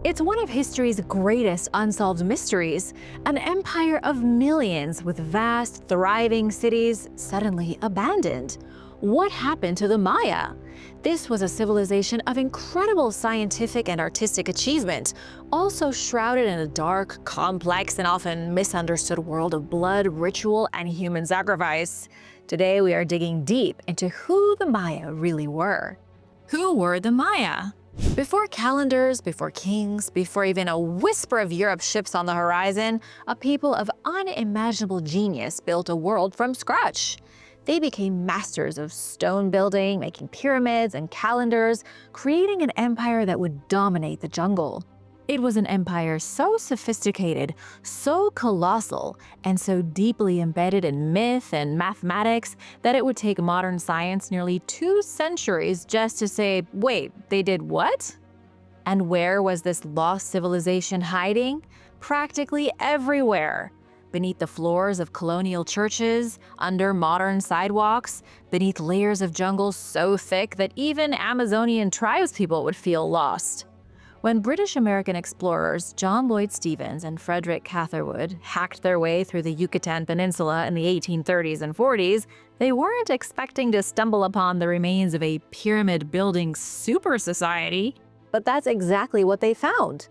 It's one of history's greatest unsolved mysteries, an empire of millions with vast, thriving cities suddenly abandoned. What happened to the Maya? This was a civilization of incredible scientific and artistic achievement, also shrouded in a dark, complex, and often misunderstood world of blood, ritual, and human sacrifice. Today we are digging deep into who the Maya really were. Who were the Maya? Before calendars, before kings, before even a whisper of Europe's ships on the horizon, a people of unimaginable genius built a world from scratch. They became masters of stone building, making pyramids and calendars, creating an empire that would dominate the jungle. It was an empire so sophisticated, so colossal, and so deeply embedded in myth and mathematics that it would take modern science nearly 2 centuries just to say, wait, they did what? And where was this lost civilization hiding? Practically everywhere. Beneath the floors of colonial churches, under modern sidewalks, beneath layers of jungle so thick that even Amazonian tribespeople would feel lost. When British-American explorers John Lloyd Stephens and Frederick Catherwood hacked their way through the Yucatan Peninsula in the 1830s and 40s, they weren't expecting to stumble upon the remains of a pyramid-building super society. But that's exactly what they found.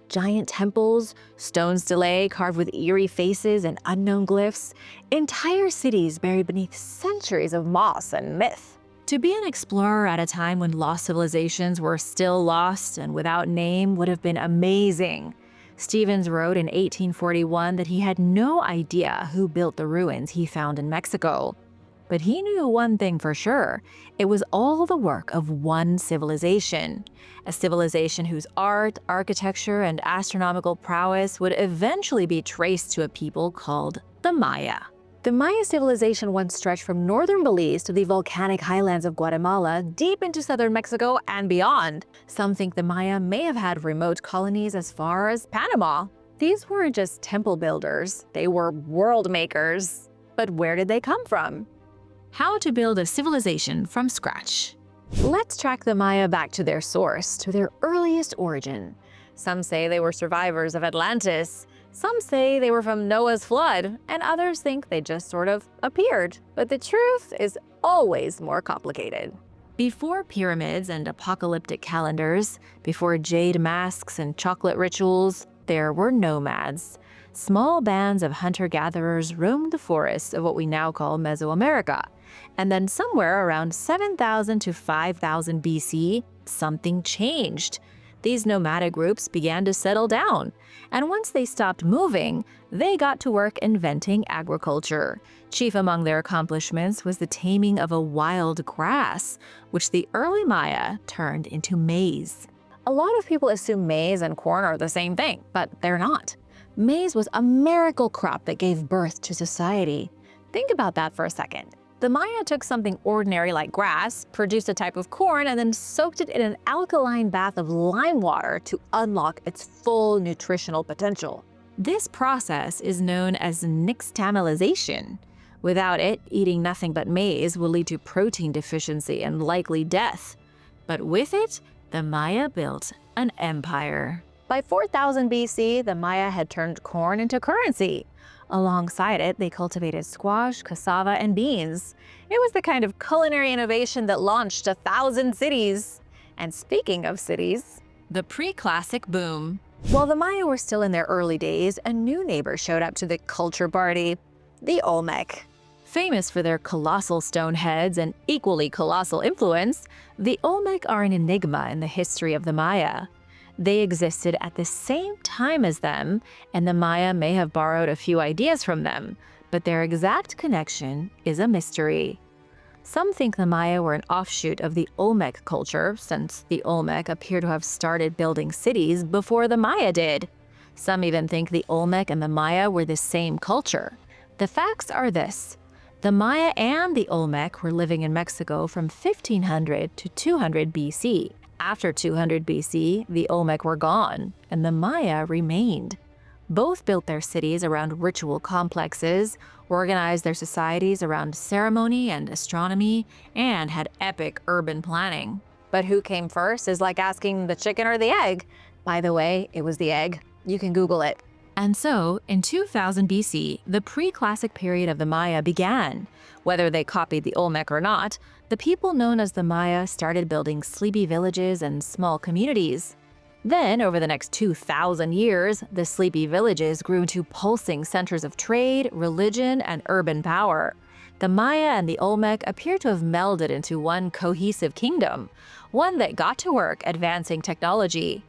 Giant temples, stone stelae carved with eerie faces and unknown glyphs, entire cities buried beneath centuries of moss and myth. To be an explorer at a time when lost civilizations were still lost and without name would have been amazing. Stephens wrote in 1841 that he had no idea who built the ruins he found in Mexico. But he knew one thing for sure. It was all the work of one civilization. A civilization whose art, architecture, and astronomical prowess would eventually be traced to a people called the Maya. The Maya civilization once stretched from northern Belize to the volcanic highlands of Guatemala, deep into southern Mexico and beyond. Some think the Maya may have had remote colonies as far as Panama. These weren't just temple builders, they were world makers. But where did they come from? How to build a civilization from scratch. Let's track the Maya back to their source, to their earliest origin. Some say they were survivors of Atlantis. Some say they were from Noah's flood, and others think they just sort of appeared. But the truth is always more complicated. Before pyramids and apocalyptic calendars, before jade masks and chocolate rituals, there were nomads. Small bands of hunter-gatherers roamed the forests of what we now call Mesoamerica. And then somewhere around 7,000 to 5,000 BC, something changed. These nomadic groups began to settle down, and once they stopped moving, they got to work inventing agriculture. Chief among their accomplishments was the taming of a wild grass, which the early Maya turned into maize. A lot of people assume maize and corn are the same thing, but they're not. Maize was a miracle crop that gave birth to society. Think about that for a second. The Maya took something ordinary like grass, produced a type of corn, and then soaked it in an alkaline bath of lime water to unlock its full nutritional potential. This process is known as nixtamalization. Without it, eating nothing but maize will lead to protein deficiency and likely death. But with it, the Maya built an empire. By 4000 BC, the Maya had turned corn into currency. Alongside it, they cultivated squash, cassava, and beans. It was the kind of culinary innovation that launched 1,000 cities. And speaking of cities, the pre-classic boom. While the Maya were still in their early days, a new neighbor showed up to the culture party, the Olmec. Famous for their colossal stone heads and equally colossal influence, the Olmec are an enigma in the history of the Maya. They existed at the same time as them, and the Maya may have borrowed a few ideas from them, but their exact connection is a mystery. Some think the Maya were an offshoot of the Olmec culture, since the Olmec appear to have started building cities before the Maya did. Some even think the Olmec and the Maya were the same culture. The facts are this. The Maya and the Olmec were living in Mexico from 1500 to 200 BC. After 200 BC, the Olmec were gone, and the Maya remained. Both built their cities around ritual complexes, organized their societies around ceremony and astronomy, and had epic urban planning. But who came first is like asking the chicken or the egg. By the way, it was the egg. You can Google it. And so, in 2000 BC, the pre-classic period of the Maya began. Whether they copied the Olmec or not, the people known as the Maya started building sleepy villages and small communities. Then, over the next 2,000 years, the sleepy villages grew into pulsing centers of trade, religion, and urban power. The Maya and the Olmec appear to have melded into one cohesive kingdom, one that got to work advancing technology.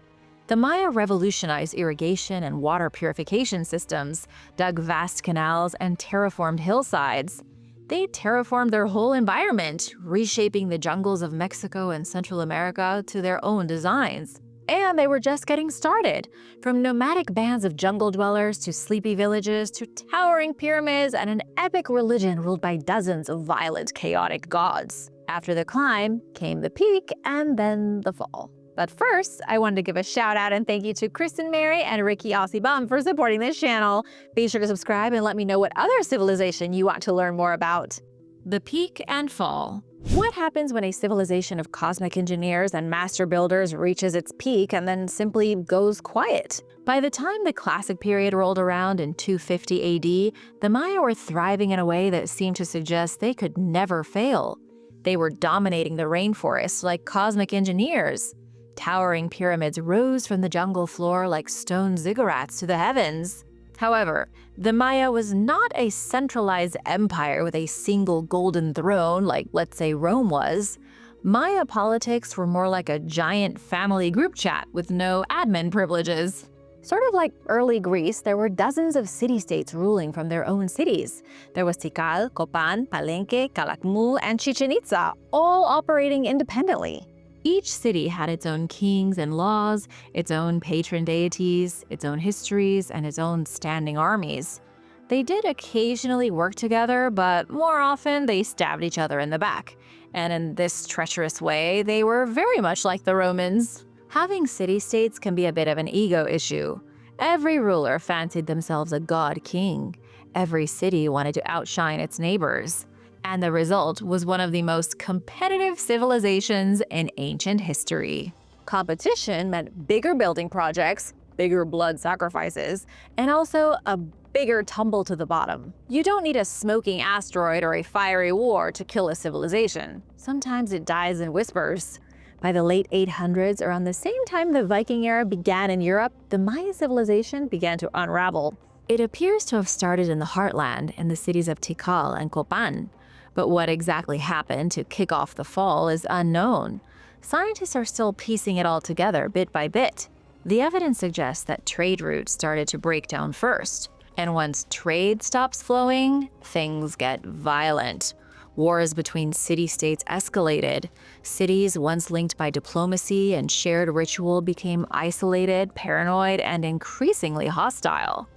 The Maya revolutionized irrigation and water purification systems, dug vast canals, and terraformed hillsides. They terraformed their whole environment, reshaping the jungles of Mexico and Central America to their own designs. And they were just getting started. From nomadic bands of jungle dwellers to sleepy villages to towering pyramids and an epic religion ruled by dozens of violent, chaotic gods. After the climb came the peak and then the fall. But first, I wanted to give a shout out and thank you to Kristen Mary and Ricky Aussie Bum for supporting this channel. Be sure to subscribe and let me know what other civilization you want to learn more about. The peak and fall. What happens when a civilization of cosmic engineers and master builders reaches its peak and then simply goes quiet? By the time the classic period rolled around in 250 AD, the Maya were thriving in a way that seemed to suggest they could never fail. They were dominating the rainforests like cosmic engineers. Towering pyramids rose from the jungle floor like stone ziggurats to the heavens. However, the Maya was not a centralized empire with a single golden throne like, let's say, Rome was. Maya politics were more like a giant family group chat with no admin privileges. Sort of like early Greece, there were dozens of city-states ruling from their own cities. There was Tikal, Copan, Palenque, Calakmul, and Chichen Itza, all operating independently. Each city had its own kings and laws, its own patron deities, its own histories, and its own standing armies. They did occasionally work together, but more often they stabbed each other in the back. And in this treacherous way, they were very much like the Romans. Having city-states can be a bit of an ego issue. Every ruler fancied themselves a god-king. Every city wanted to outshine its neighbors. And the result was one of the most competitive civilizations in ancient history. Competition meant bigger building projects, bigger blood sacrifices, and also a bigger tumble to the bottom. You don't need a smoking asteroid or a fiery war to kill a civilization. Sometimes it dies in whispers. By the late 800s, around the same time the Viking era began in Europe, the Maya civilization began to unravel. It appears to have started in the heartland, in the cities of Tikal and Copan. But what exactly happened to kick off the fall is unknown. Scientists are still piecing it all together bit by bit. The evidence suggests that trade routes started to break down first. And once trade stops flowing, things get violent. Wars between city-states escalated. Cities once linked by diplomacy and shared ritual became isolated, paranoid, and increasingly hostile.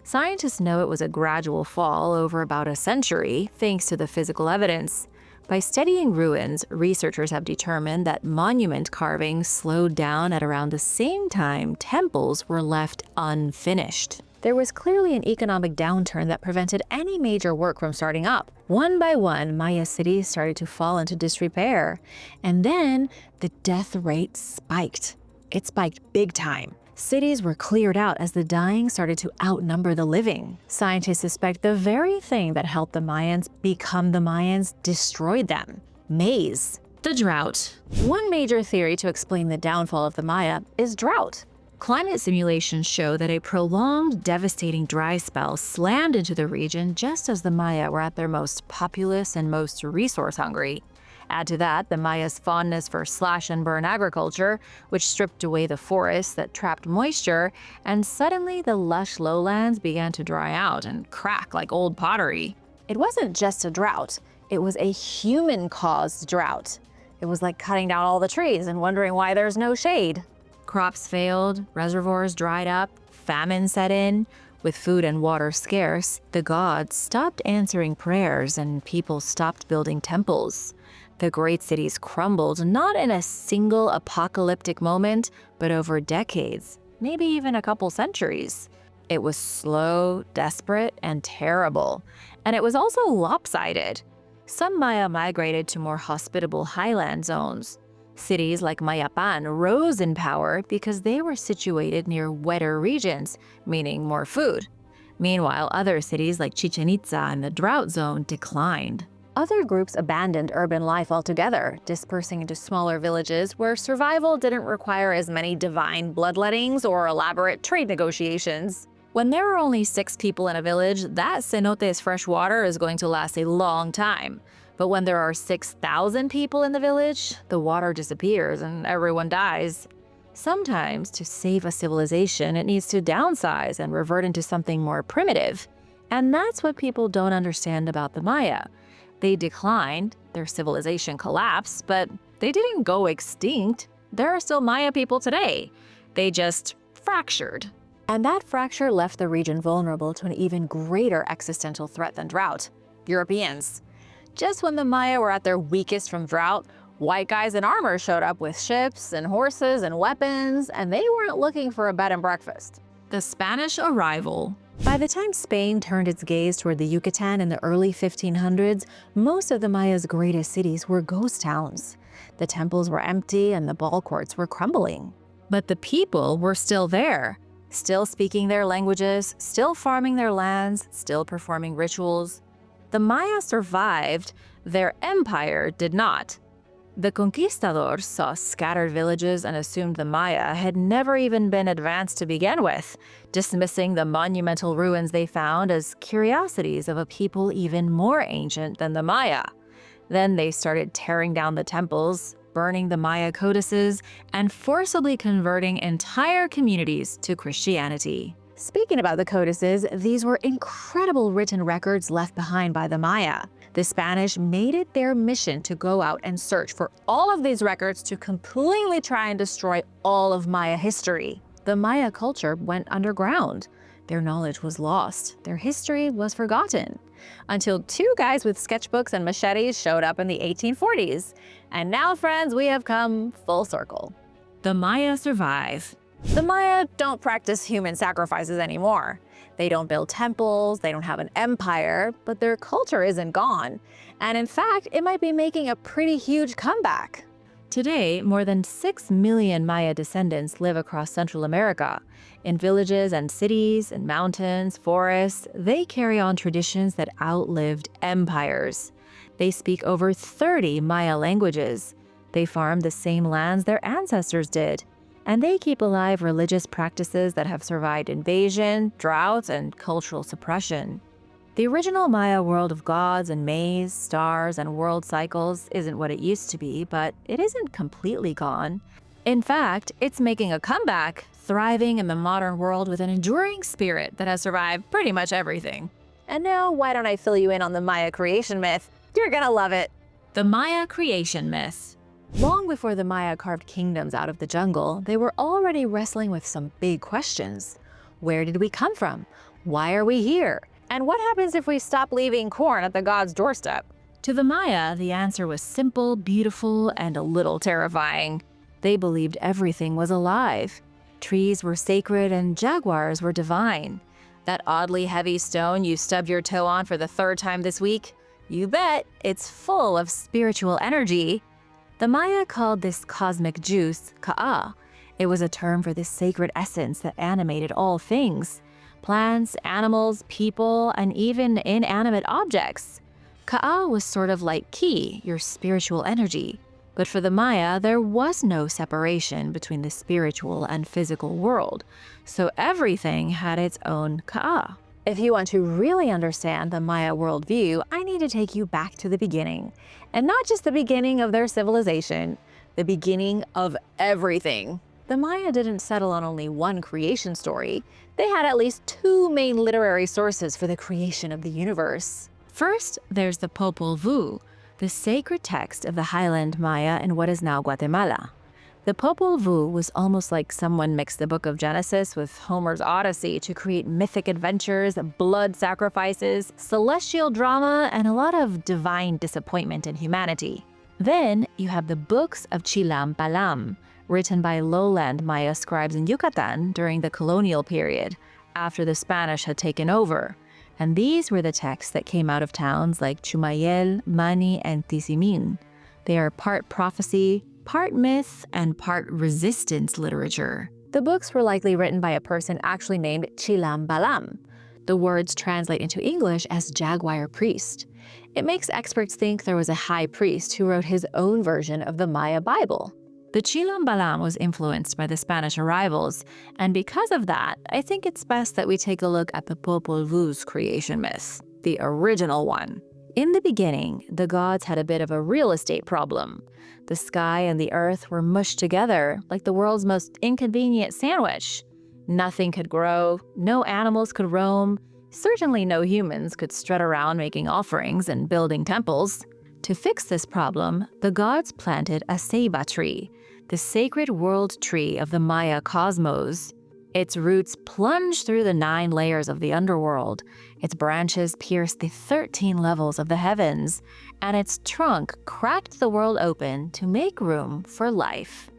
Scientists know it was a gradual fall over about a century, thanks to the physical evidence. By studying ruins, researchers have determined that monument carving slowed down at around the same time temples were left unfinished. There was clearly an economic downturn that prevented any major work from starting up. One by one, Maya cities started to fall into disrepair. And then the death rate spiked. It spiked big time. Cities were cleared out as the dying started to outnumber the living. Scientists suspect the very thing that helped the Mayans become the Mayans destroyed them: maize. The drought. One major theory to explain the downfall of the Maya is drought. Climate simulations show that a prolonged, devastating dry spell slammed into the region just as the Maya were at their most populous and most resource-hungry. Add to that the Maya's fondness for slash-and-burn agriculture, which stripped away the forests that trapped moisture, and suddenly the lush lowlands began to dry out and crack like old pottery. It wasn't just a drought, it was a human-caused drought. It was like cutting down all the trees and wondering why there's no shade. Crops failed, reservoirs dried up, famine set in. With food and water scarce, the gods stopped answering prayers and people stopped building temples. The great cities crumbled not in a single apocalyptic moment, but over decades, maybe even a couple centuries. It was slow, desperate, and terrible. And it was also lopsided. Some Maya migrated to more hospitable highland zones. Cities like Mayapan rose in power because they were situated near wetter regions, meaning more food. Meanwhile, other cities like Chichen Itza and the drought zone declined. Other groups abandoned urban life altogether, dispersing into smaller villages where survival didn't require as many divine bloodlettings or elaborate trade negotiations. When there are only 6 people in a village, that cenote's fresh water is going to last a long time. But when there are 6,000 people in the village, the water disappears and everyone dies. Sometimes, to save a civilization, it needs to downsize and revert into something more primitive. And that's what people don't understand about the Maya. They declined, their civilization collapsed, but they didn't go extinct. There are still Maya people today. They just fractured. And that fracture left the region vulnerable to an even greater existential threat than drought: Europeans. Just when the Maya were at their weakest from drought, white guys in armor showed up with ships and horses and weapons, and they weren't looking for a bed and breakfast. The Spanish arrival. By the time Spain turned its gaze toward the Yucatan in the early 1500s, most of the Maya's greatest cities were ghost towns. The temples were empty and the ball courts were crumbling. But the people were still there, still speaking their languages, still farming their lands, still performing rituals. The Maya survived, their empire did not. The conquistadors saw scattered villages and assumed the Maya had never even been advanced to begin with, dismissing the monumental ruins they found as curiosities of a people even more ancient than the Maya. Then they started tearing down the temples, burning the Maya codices, and forcibly converting entire communities to Christianity. Speaking about the codices, these were incredible written records left behind by the Maya. The Spanish made it their mission to go out and search for all of these records to completely try and destroy all of Maya history. The Maya culture went underground. Their knowledge was lost. Their history was forgotten. Until 2 guys with sketchbooks and machetes showed up in the 1840s. And now, friends, we have come full circle. The Maya survive. The Maya don't practice human sacrifices anymore. They don't build temples, they don't have an empire, but their culture isn't gone. And in fact, it might be making a pretty huge comeback. Today, more than 6 million Maya descendants live across Central America. In villages and cities, in mountains, forests, they carry on traditions that outlived empires. They speak over 30 Maya languages. They farm the same lands their ancestors did. And they keep alive religious practices that have survived invasion, droughts, and cultural suppression. The original Maya world of gods and maize, stars, and world cycles isn't what it used to be, but it isn't completely gone. In fact, it's making a comeback, thriving in the modern world with an enduring spirit that has survived pretty much everything. And now, why don't I fill you in on the Maya creation myth? You're gonna love it. The Maya creation myth. Long before the Maya carved kingdoms out of the jungle, they were already wrestling with some big questions. Where did we come from? Why are we here? And what happens if we stop leaving corn at the god's doorstep? To the Maya, the answer was simple, beautiful, and a little terrifying. They believed everything was alive. Trees were sacred and jaguars were divine. That oddly heavy stone you stubbed your toe on for the 3rd time this week? You bet, it's full of spiritual energy. The Maya called this cosmic juice ka'a. It was a term for this sacred essence that animated all things: plants, animals, people, and even inanimate objects. Ka'a was sort of like ki, your spiritual energy. But for the Maya, there was no separation between the spiritual and physical world, so everything had its own ka'a. If you want to really understand the Maya worldview, I need to take you back to the beginning. And not just the beginning of their civilization, the beginning of everything. The Maya didn't settle on only one creation story. They had at least 2 main literary sources for the creation of the universe. First, there's the Popol Vuh, the sacred text of the highland Maya in what is now Guatemala. The Popol Vuh was almost like someone mixed the book of Genesis with Homer's Odyssey to create mythic adventures, blood sacrifices, celestial drama, and a lot of divine disappointment in humanity. Then you have the books of Chilam Palam, written by lowland Maya scribes in Yucatan during the colonial period, after the Spanish had taken over. And these were the texts that came out of towns like Chumayel, Mani, and Tizimin. They are part prophecy, part myth and part resistance literature. The books were likely written by a person actually named Chilam Balam. The words translate into English as jaguar priest. It makes experts think there was a high priest who wrote his own version of the Maya Bible. The Chilam Balam was influenced by the Spanish arrivals, and because of that, I think it's best that we take a look at the Popol Vuh's creation myth, the original one. In the beginning, the gods had a bit of a real estate problem. The sky and the earth were mushed together like the world's most inconvenient sandwich. Nothing could grow, no animals could roam, certainly no humans could strut around making offerings and building temples. To fix this problem, the gods planted a ceiba tree, the sacred world tree of the Maya cosmos. Its roots plunge through the 9 layers of the underworld, its branches pierce the 13 levels of the heavens, and its trunk cracked the world open to make room for life.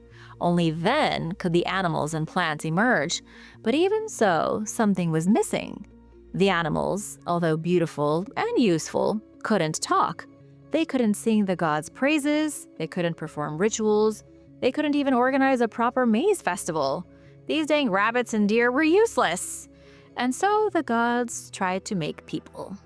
Only then could the animals and plants emerge, but even so, something was missing. The animals, although beautiful and useful, couldn't talk. They couldn't sing the gods' praises, they couldn't perform rituals, they couldn't even organize a proper maize festival. These dang rabbits and deer were useless. And so the gods tried to make people.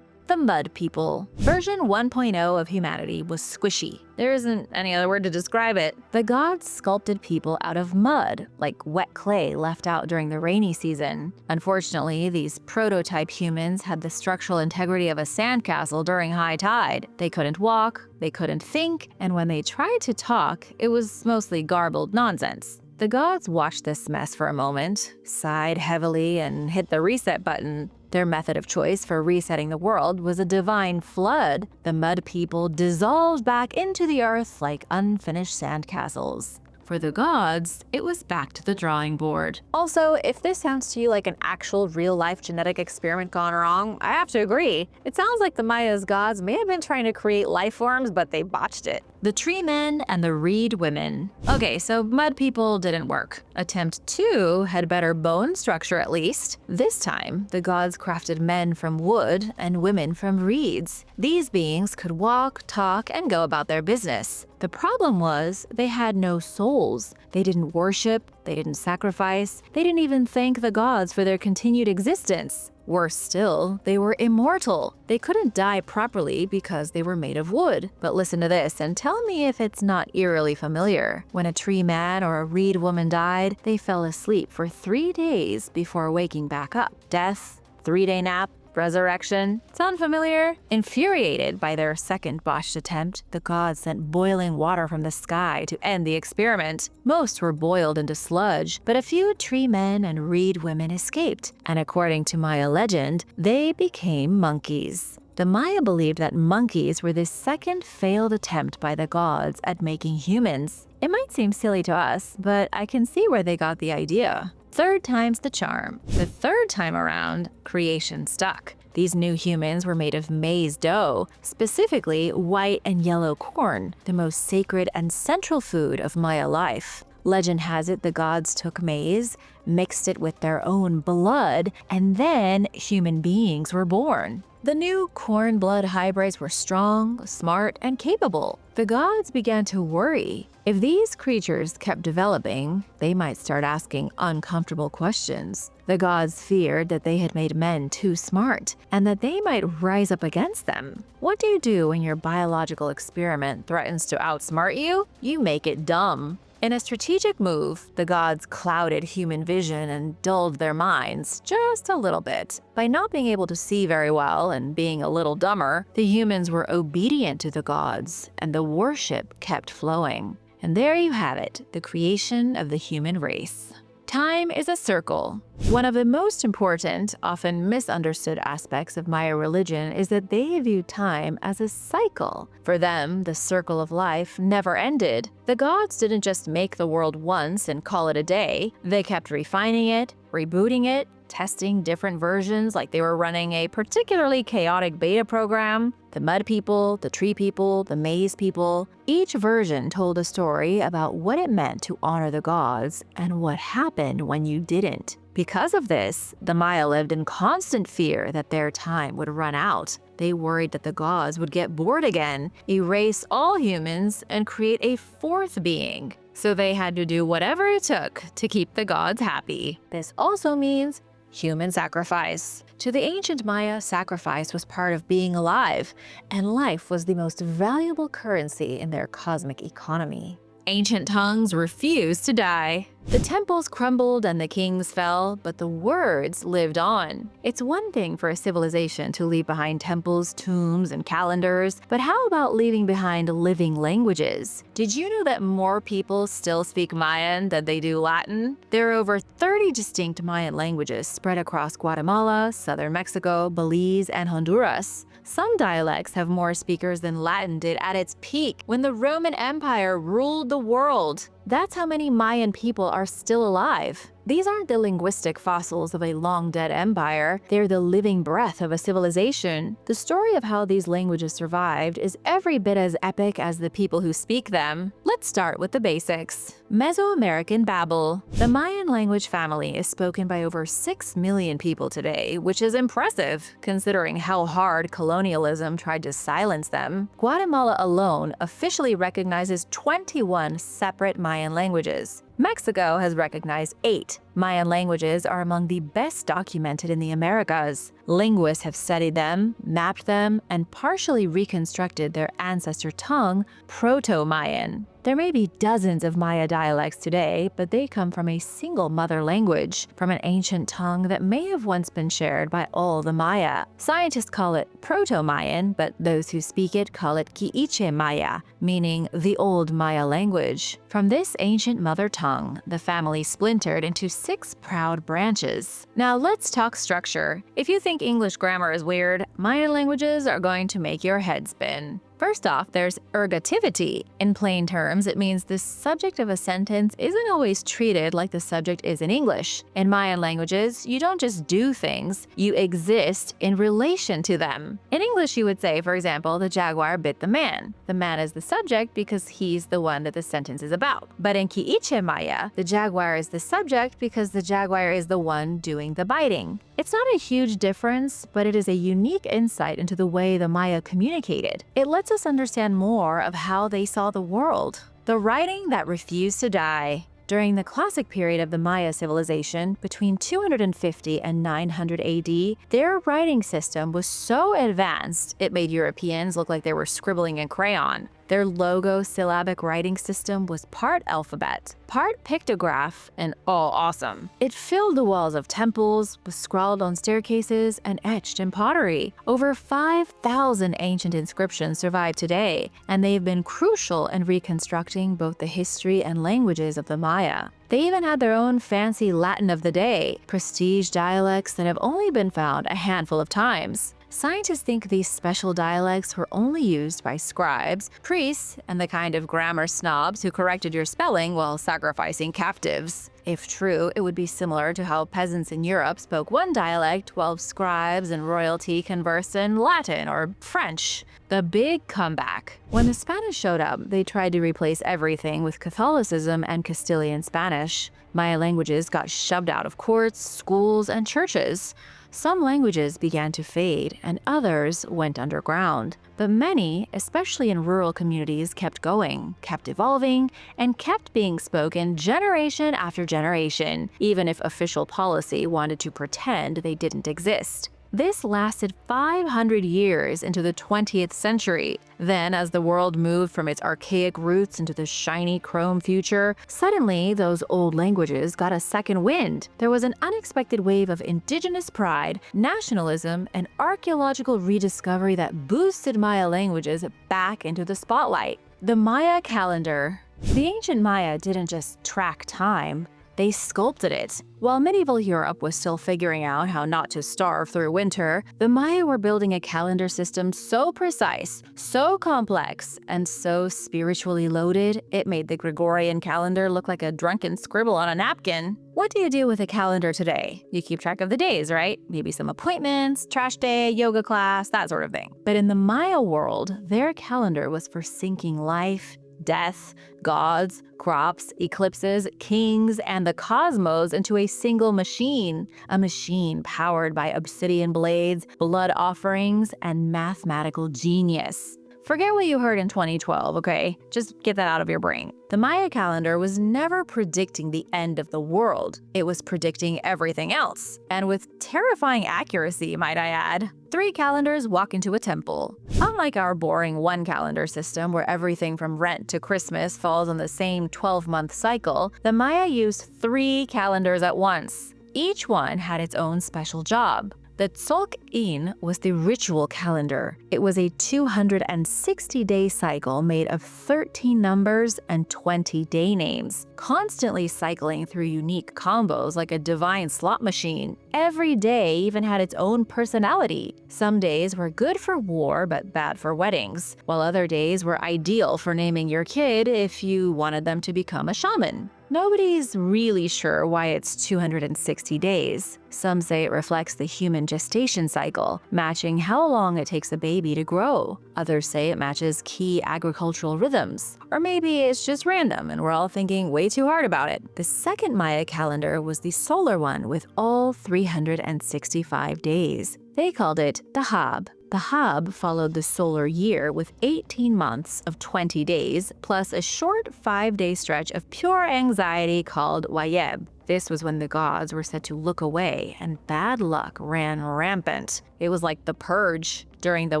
The mud people. Version 1.0 of humanity was squishy. There isn't any other word to describe it. The gods sculpted people out of mud, like wet clay left out during the rainy season. Unfortunately, these prototype humans had the structural integrity of a sandcastle during high tide. They couldn't walk, they couldn't think, and when they tried to talk, it was mostly garbled nonsense. The gods watched this mess for a moment, sighed heavily, and hit the reset button. Their method of choice for resetting the world was a divine flood. The mud people dissolved back into the earth like unfinished sandcastles. For the gods, it was back to the drawing board. Also, if this sounds to you like an actual real-life genetic experiment gone wrong, I have to agree. It sounds like the Maya's gods may have been trying to create life forms, but they botched it. The tree men and the reed women. Okay, so mud people didn't work. Attempt 2 had better bone structure at least. This time, the gods crafted men from wood and women from reeds. These beings could walk, talk, and go about their business. The problem was they had no souls. They didn't worship, they didn't sacrifice, they didn't even thank the gods for their continued existence. Worse still, they were immortal. They couldn't die properly because they were made of wood. But listen to this and tell me if it's not eerily familiar. When a tree man or a reed woman died, they fell asleep for 3 days before waking back up. Death, 3-day nap, resurrection. Sound familiar? Infuriated by their second botched attempt, the gods sent boiling water from the sky to end the experiment. Most were boiled into sludge, but a few tree men and reed women escaped, and according to Maya legend, they became monkeys. The Maya believed that monkeys were the second failed attempt by the gods at making humans. It might seem silly to us, but I can see where they got the idea. 3rd time's the charm. The 3rd time around, creation stuck. These new humans were made of maize dough, specifically white and yellow corn, the most sacred and central food of Maya life. Legend has it the gods took maize, mixed it with their own blood, and then human beings were born. The new corn-blood hybrids were strong, smart, and capable. The gods began to worry. If these creatures kept developing, they might start asking uncomfortable questions. The gods feared that they had made men too smart, and that they might rise up against them. What do you do when your biological experiment threatens to outsmart you? You make it dumb. In a strategic move, the gods clouded human vision and dulled their minds just a little bit. By not being able to see very well and being a little dumber, the humans were obedient to the gods, and the worship kept flowing. And there you have it, the creation of the human race. Time is a circle. One of the most important, often misunderstood aspects of Maya religion is that they view time as a cycle. For them, the circle of life never ended. The gods didn't just make the world once and call it a day. They kept refining it, rebooting it, testing different versions like they were running a particularly chaotic beta program. The mud people, the tree people, the maize people. Each version told a story about what it meant to honor the gods and what happened when you didn't. Because of this, the Maya lived in constant fear that their time would run out. They worried that the gods would get bored again, erase all humans, and create a fourth being. So they had to do whatever it took to keep the gods happy. This also means human sacrifice. To the ancient Maya, sacrifice was part of being alive, and life was the most valuable currency in their cosmic economy. Ancient tongues refused to die. The temples crumbled and the kings fell, but the words lived on. It's one thing for a civilization to leave behind temples, tombs, and calendars, but how about leaving behind living languages? Did you know that more people still speak Mayan than they do Latin? There are over 30 distinct Mayan languages spread across Guatemala, southern Mexico, Belize, and Honduras. Some dialects have more speakers than Latin did at its peak when the Roman Empire ruled the world. That's how many Mayan people are still alive. These aren't the linguistic fossils of a long-dead empire, they're the living breath of a civilization. The story of how these languages survived is every bit as epic as the people who speak them. Let's start with the basics. Mesoamerican Babel. The Mayan language family is spoken by over 6 million people today, which is impressive, considering how hard colonialism tried to silence them. Guatemala alone officially recognizes 21 separate Mayan languages. Mexico has recognized 8. Mayan languages are among the best documented in the Americas. Linguists have studied them, mapped them, and partially reconstructed their ancestor tongue, Proto-Mayan. There may be dozens of Maya dialects today, but they come from a single mother language, from an ancient tongue that may have once been shared by all the Maya. Scientists call it Proto-Mayan, but those who speak it call it Quiche Maya, meaning the old Maya language. From this ancient mother tongue, the family splintered into 6 proud branches. Now let's talk structure. If you think English grammar is weird, Mayan languages are going to make your head spin. First off, there's ergativity. In plain terms, it means the subject of a sentence isn't always treated like the subject is in English. In Mayan languages, you don't just do things, you exist in relation to them. In English, you would say, for example, the jaguar bit the man. The man is the subject because he's the one that the sentence is about. But in Quiche Maya, the jaguar is the subject because the jaguar is the one doing the biting. It's not a huge difference, but it is a unique insight into the way the Maya communicated. It lets us understand more of how they saw the world. The writing that refused to die. During the classic period of the Maya civilization, between 250 and 900 AD, their writing system was so advanced it made Europeans look like they were scribbling in crayon. Their logo-syllabic writing system was part alphabet, part pictograph, and all awesome. It filled the walls of temples, was scrawled on staircases, and etched in pottery. Over 5,000 ancient inscriptions survive today, and they've been crucial in reconstructing both the history and languages of the Maya. They even had their own fancy Latin of the day, prestige dialects that have only been found a handful of times. Scientists think these special dialects were only used by scribes, priests, and the kind of grammar snobs who corrected your spelling while sacrificing captives. If true, it would be similar to how peasants in Europe spoke one dialect while scribes and royalty conversed in Latin or French. The big comeback. When the Spanish showed up, they tried to replace everything with Catholicism and Castilian Spanish. Maya languages got shoved out of courts, schools, and churches. Some languages began to fade, and others went underground. But many, especially in rural communities, kept going, kept evolving, and kept being spoken generation after generation, even if official policy wanted to pretend they didn't exist. This lasted 500 years into the 20th century. Then, as the world moved from its archaic roots into the shiny chrome future, suddenly those old languages got a second wind. There was an unexpected wave of indigenous pride, nationalism, and archaeological rediscovery that boosted Maya languages back into the spotlight. The Maya calendar. The ancient Maya didn't just track time. They sculpted it. While medieval Europe was still figuring out how not to starve through winter, the Maya were building a calendar system so precise, so complex, and so spiritually loaded, it made the Gregorian calendar look like a drunken scribble on a napkin. What do you do with a calendar today? You keep track of the days, right? Maybe some appointments, trash day, yoga class, that sort of thing. But in the Maya world, their calendar was for syncing life, death, gods, crops, eclipses, kings, and the cosmos into a single machine. A machine powered by obsidian blades, blood offerings, and mathematical genius. Forget what you heard in 2012, okay? Just get that out of your brain. The Maya calendar was never predicting the end of the world. It was predicting everything else. And with terrifying accuracy, might I add. 3 calendars walk into a temple. Unlike our boring one calendar system where everything from Rent to Christmas falls on the same 12-month cycle, the Maya used 3 calendars at once. Each one had its own special job. The Tzolk'in was the ritual calendar. It was a 260-day cycle made of 13 numbers and 20 day names, constantly cycling through unique combos like a divine slot machine. Every day even had its own personality. Some days were good for war but bad for weddings, while other days were ideal for naming your kid if you wanted them to become a shaman. Nobody's really sure why it's 260 days. Some say it reflects the human gestation cycle, matching how long it takes a baby to grow. Others say it matches key agricultural rhythms. Or maybe it's just random and we're all thinking way too hard about it. The second Maya calendar was the solar one with all 365 days. They called it the Hab. The Hab followed the solar year with 18 months of 20 days, plus a short 5-day stretch of pure anxiety called Wayeb. This was when the gods were said to look away and bad luck ran rampant. It was like the purge. During the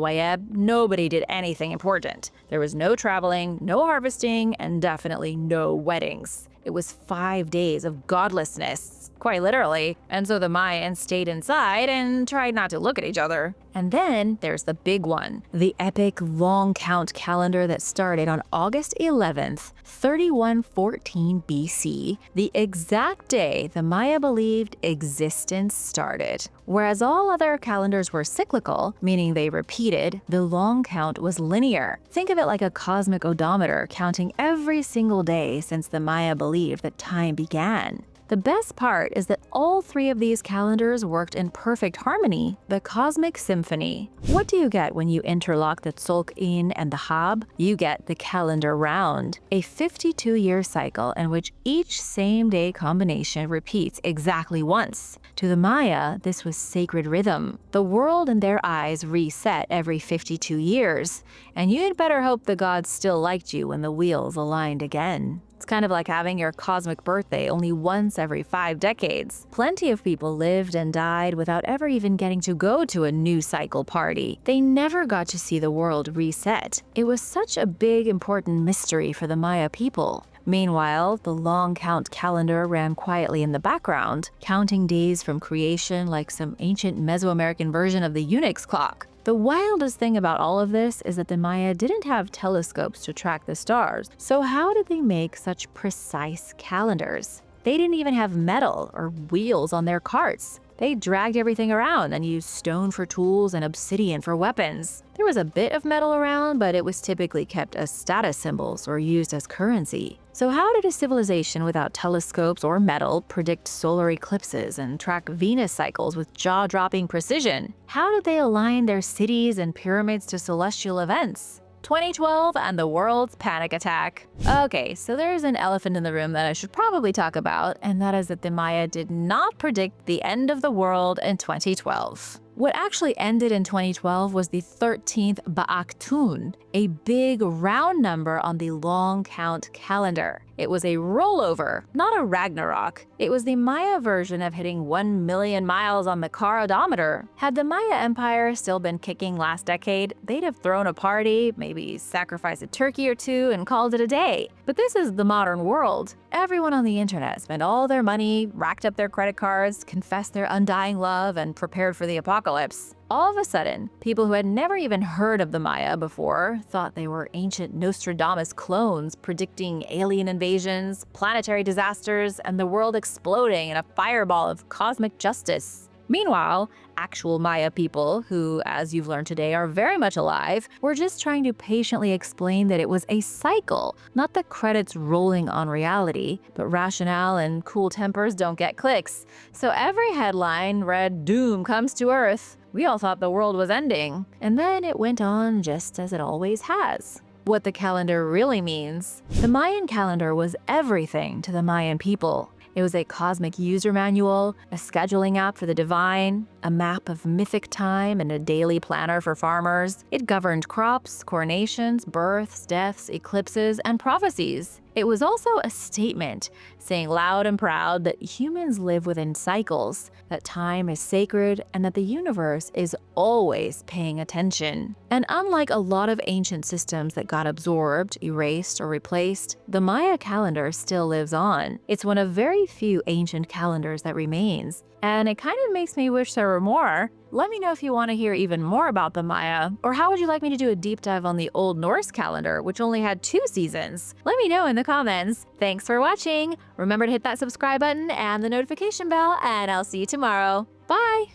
Wayeb, nobody did anything important. There was no traveling, no harvesting, and definitely no weddings. It was 5 days of godlessness, quite literally, and so the Mayans stayed inside and tried not to look at each other. And then there's the big one, the epic long count calendar that started on August 11th, 3114 BC, the exact day the Maya believed existence started. Whereas all other calendars were cyclical, meaning they repeated, the long count was linear. Think of it like a cosmic odometer counting every single day since the Maya believed that time began. The best part is that all 3 of these calendars worked in perfect harmony, the cosmic symphony. What do you get when you interlock the Tzolk'in and the Hab? You get the calendar round, a 52-year cycle in which each same-day combination repeats exactly once. To the Maya, this was sacred rhythm. The world in their eyes reset every 52 years, and you'd better hope the gods still liked you when the wheels aligned again. It's kind of like having your cosmic birthday only once every 5 decades. Plenty of people lived and died without ever even getting to go to a new cycle party. They never got to see the world reset. It was such a big, important mystery for the Maya people. Meanwhile, the long count calendar ran quietly in the background, counting days from creation like some ancient Mesoamerican version of the Unix clock. The wildest thing about all of this is that the Maya didn't have telescopes to track the stars, so how did they make such precise calendars? They didn't even have metal or wheels on their carts. They dragged everything around and used stone for tools and obsidian for weapons. There was a bit of metal around, but it was typically kept as status symbols or used as currency. So how did a civilization without telescopes or metal predict solar eclipses and track Venus cycles with jaw-dropping precision? How did they align their cities and pyramids to celestial events? 2012 and the world's panic attack. Okay, so there's an elephant in the room that I should probably talk about, and that is that the Maya did not predict the end of the world in 2012. What actually ended in 2012 was the 13th Ba'aktun, a big round number on the long count calendar. It was a rollover, not a Ragnarok. It was the Maya version of hitting 1 million miles on the car odometer. Had the Maya Empire still been kicking last decade, they'd have thrown a party, maybe sacrificed a turkey or two, and called it a day. But this is the modern world. Everyone on the internet spent all their money, racked up their credit cards, confessed their undying love, and prepared for the apocalypse. All of a sudden, people who had never even heard of the Maya before thought they were ancient Nostradamus clones predicting alien invasions, planetary disasters, and the world exploding in a fireball of cosmic justice. Meanwhile, actual Maya people, who, as you've learned today, are very much alive, were just trying to patiently explain that it was a cycle, not the credits rolling on reality, but rationale and cool tempers don't get clicks. So every headline read, "Doom comes to Earth." We all thought the world was ending. And then it went on just as it always has. what the calendar really means. The Mayan calendar was everything to the Mayan people. It was a cosmic user manual, a scheduling app for the divine, a map of mythic time, and a daily planner for farmers. It governed crops, coronations, births, deaths, eclipses, and prophecies. It was also a statement, saying loud and proud that humans live within cycles, that time is sacred, and that the universe is always paying attention. And unlike a lot of ancient systems that got absorbed, erased, or replaced, the Maya calendar still lives on. It's one of very few ancient calendars that remains, and it kind of makes me wish there were more. Let me know if you want to hear even more about the Maya, or how would you like me to do a deep dive on the Old Norse calendar, which only had 2 seasons? Let me know in the comments. Thanks for watching. Remember to hit that subscribe button and the notification bell, and I'll see you tomorrow. Bye!